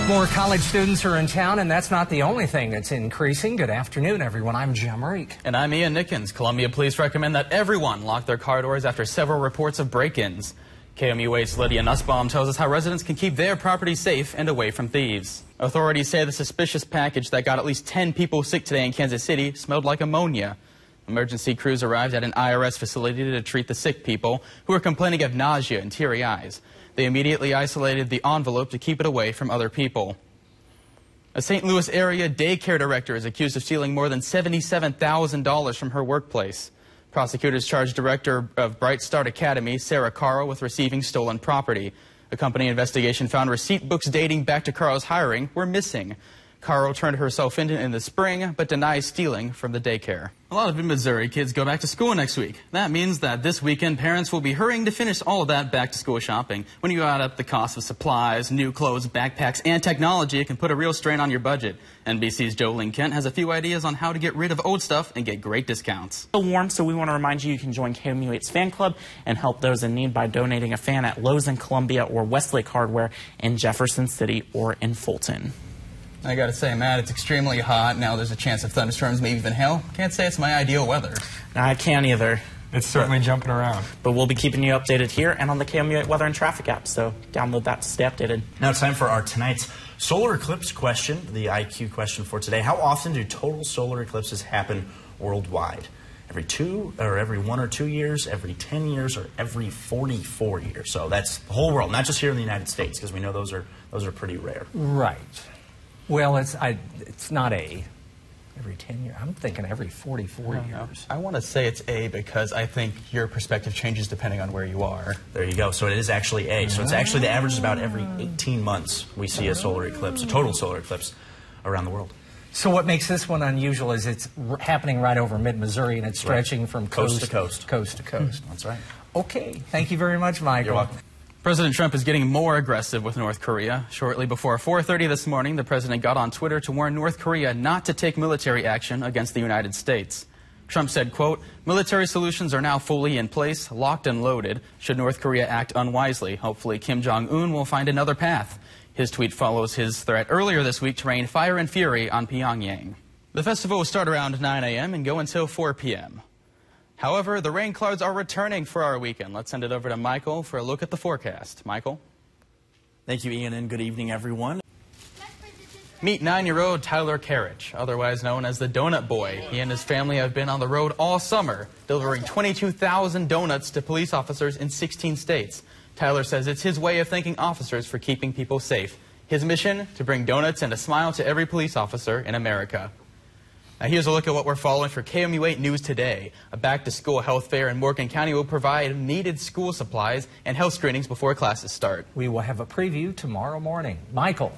More college students are in town, and that's not the only thing that's increasing. Good afternoon, everyone. I'm Jim Reek. And I'm Ian Nickens. Columbia police recommend that everyone lock their car doors after several reports of break-ins. KMUH's Lydia Nussbaum tells us how residents can keep their property safe and away from thieves. Authorities say the suspicious package that got at least 10 people sick today in Kansas City smelled like ammonia. Emergency crews arrived at an IRS facility to treat the sick people who were complaining of nausea and teary eyes. They immediately isolated the envelope to keep it away from other people. A St. Louis area daycare director is accused of stealing more than $77,000 from her workplace. Prosecutors charged director of Bright Start Academy, Sarah Carl, with receiving stolen property. A company investigation found receipt books dating back to Carl's hiring were missing. Carl turned herself in the spring, but denies stealing from the daycare. A lot of Missouri kids go back to school next week. That means that this weekend, parents will be hurrying to finish all of that back-to-school shopping. When you add up the cost of supplies, new clothes, backpacks, and technology, it can put a real strain on your budget. NBC's Jolene Kent has a few ideas on how to get rid of old stuff and get great discounts. Still warm, so we want to remind you can join KMUH's fan club and help those in need by donating a fan at Lowe's in Columbia or Westlake Hardware in Jefferson City or in Fulton. I gotta say, Matt, it's extremely hot. Now there's a chance of thunderstorms, maybe even hail. Can't say it's my ideal weather. I can't either. It's certainly jumping around. But we'll be keeping you updated here and on the KMUH Weather and Traffic app, so download that to stay updated. Now it's time for our tonight's solar eclipse question, the IQ question for today. How often do total solar eclipses happen worldwide? Every 1 or 2 years, every 10 years, or every 44 years? So that's the whole world, not just here in the United States, because we know those are pretty rare. Right. Well, it's not every 10 years. I'm thinking every 44 years. I want to say it's A because I think your perspective changes depending on where you are. There you go. So it is actually A. So it's actually the average is about every 18 months we see a solar eclipse, a total solar eclipse around the world. So what makes this one unusual is it's happening right over mid-Missouri, and it's stretching from coast to coast. Coast to coast. That's right. Okay. Thank you very much, Michael. You're welcome. President Trump is getting more aggressive with North Korea. Shortly before 4:30 this morning, the president got on Twitter to warn North Korea not to take military action against the United States. Trump said, quote, "Military solutions are now fully in place, locked and loaded. Should North Korea act unwisely, hopefully Kim Jong-un will find another path." His tweet follows his threat earlier this week to rain fire and fury on Pyongyang. The festival will start around 9 a.m. and go until 4 p.m. However, the rain clouds are returning for our weekend. Let's send it over to Michael for a look at the forecast. Michael? Thank you, Ian, and good evening, everyone. Meet 9-year-old Tyler Karich, otherwise known as the Donut Boy. He and his family have been on the road all summer, delivering 22,000 donuts to police officers in 16 states. Tyler says it's his way of thanking officers for keeping people safe. His mission, to bring donuts and a smile to every police officer in America. Now here's a look at what we're following for KMU8 News today. A back-to-school health fair in Morgan County will provide needed school supplies and health screenings before classes start. We will have a preview tomorrow morning. Michael.